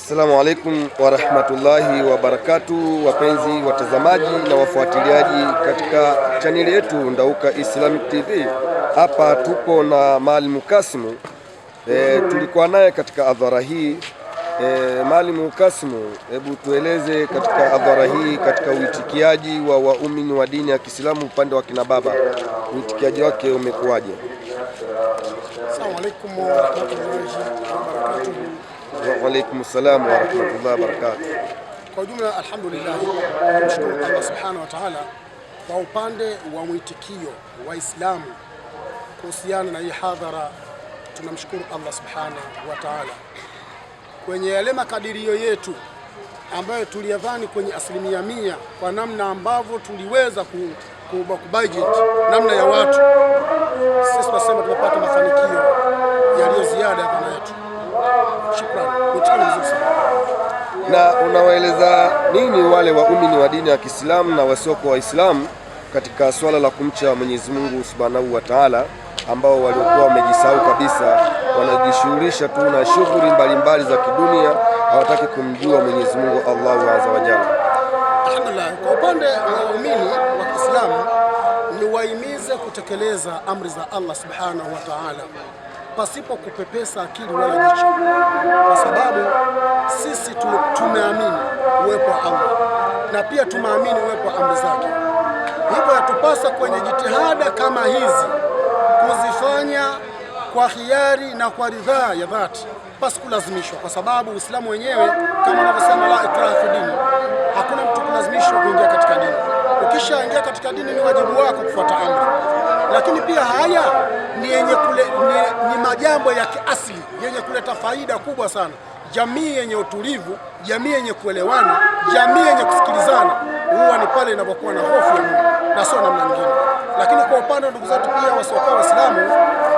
Assalamu alaikum wa rahmatullahi wa barakatuh, wapenzi watazamaji na wafuatiliaji katika chaneli yetu Ndauka Islamic TV. Hapa tupo na Maalim Kasimu, tulikuwa naye katika adhara hii. Maalim Kasimu, hebu tueleze katika adhara hii, katika uitikiaji wa waumini wa dini ya Kiislamu upande wa kina baba, uitikiaji wake umekuwaje? Assalamu alaikum wa rahmatullahi wa barakatuh. Wa alaikum salam wa rahmatullahi wa barakatuh. Kwa ujumla, alhamdulillah, tunashukuru Allah subhanahu wa ta'ala kwa upande wa mwitikio wa Waislamu kuhusiana na hii hadhara. Tunamshukuru Allah subhanahu wa ta'ala kwenye yale makadirio yetu ambayo tuliyadhani kwenye 100% kwa namna ambavyo tuliweza kubudget namna ya watu. Sisi tunasema tumepata mafanikio yaliyo ziada ya dhana yetu. Shukrani. Na unawaeleza nini wale waumini wa dini ya Kiislamu na wasiokuwa Waislamu katika swala la kumcha Mwenyezi Mungu Subhanahu wa Ta'ala, ambao waliokuwa wamejisahau kabisa, wanajishughulisha tu na shughuli mbalimbali za kidunia, hawataki kumjua Mwenyezi Mungu Allahu Azza wa Jalla? Alhamdulillah, kwa upande wa waumini wa Kiislamu ni wahimize kutekeleza amri za Allah Subhanahu wa Ta'ala pasipo kupepesa akili wala jicho, kwa sababu sisi tumeamini uwepo wa Allah na pia tumeamini uwepo wa amri zake. Hivyo yatupasa kwenye jitihada kama hizi kuzifanya kwa hiari na kwa ridhaa ya dhati, pasi kulazimishwa, kwa sababu Uislamu wenyewe kama anavyosema la ikraha fi dini, hakuna mtu kulazimishwa kuingia katika dini. Ukishaingia katika dini ni wajibu wako kufuata amri, lakini pia haya ni ni majambo ya kiasili yenye kuleta faida kubwa sana. Jamii yenye utulivu, jamii yenye kuelewana, jamii yenye kusikilizana, huwa ni pale inapokuwa na hofu ya Mungu na sio namna nyingine. Lakini kwa upande wa ndugu zetu pia wasiokuwa Waislamu,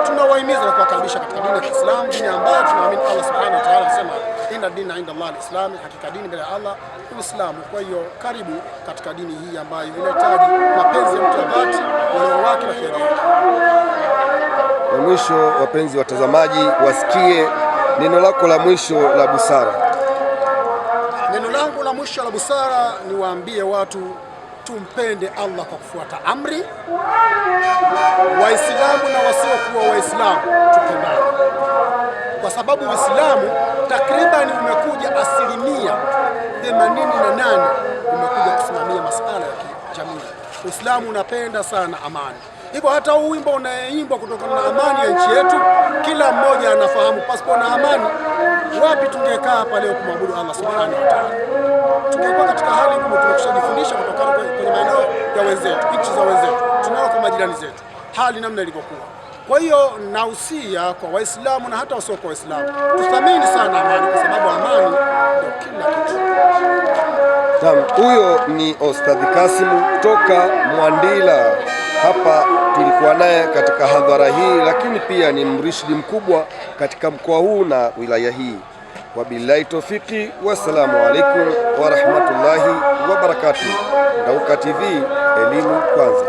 tunawahimiza na kuwakaribisha katika dini ya Kiislamu, dini ambayo tunaamini Allah Subhanahu wa Ta'ala anasema inna dina inda Allah al-Islam, hakika dini mbele ya Allah ni Uislamu. Kwa hiyo karibu katika dini hii ambayo inahitaji mapenzi ya mtu wa dhati, moyo wake na kheri yake. Na mwisho, wapenzi watazamaji wasikie neno lako la mwisho la busara. Neno langu la mwisho la busara ni waambie watu tumpende Allah kwa kufuata amri, Waislamu na wasiokuwa Waislamu tupendane, kwa sababu Uislamu takriban umekuja 88% umekuja kusimamia masuala ya kijamii. Uislamu unapenda sana amani. Hivyo hata wimbo unaimbwa kutokana na amani ya nchi yetu, kila mmoja anafahamu pasipo na amani wapi tungekaa hapa leo kumwabudu Allah Subhanahu wa Ta'ala. Tungekuwa katika hali ngumu. Tumekushajifundisha kutokana kwenye maeneo ya wenzetu, nchi za wenzetu, tunao kwa majirani zetu, hali namna ilivyokuwa. Kwa hiyo nahusia kwa Waislamu na hata wasiokuwa Waislamu, tuthamini sana amani, kwa sababu amani ndio kila kitu. Huyo ni Ustadhi Kasimu kutoka Mwandila. Hapa tulikuwa naye katika hadhara hii, lakini pia ni mrishidi mkubwa katika mkoa huu na wilaya hii. Wabillahi tawfiki, wassalamu alaikum wa rahmatullahi wa barakatuh. Ndauka TV, elimu kwanza.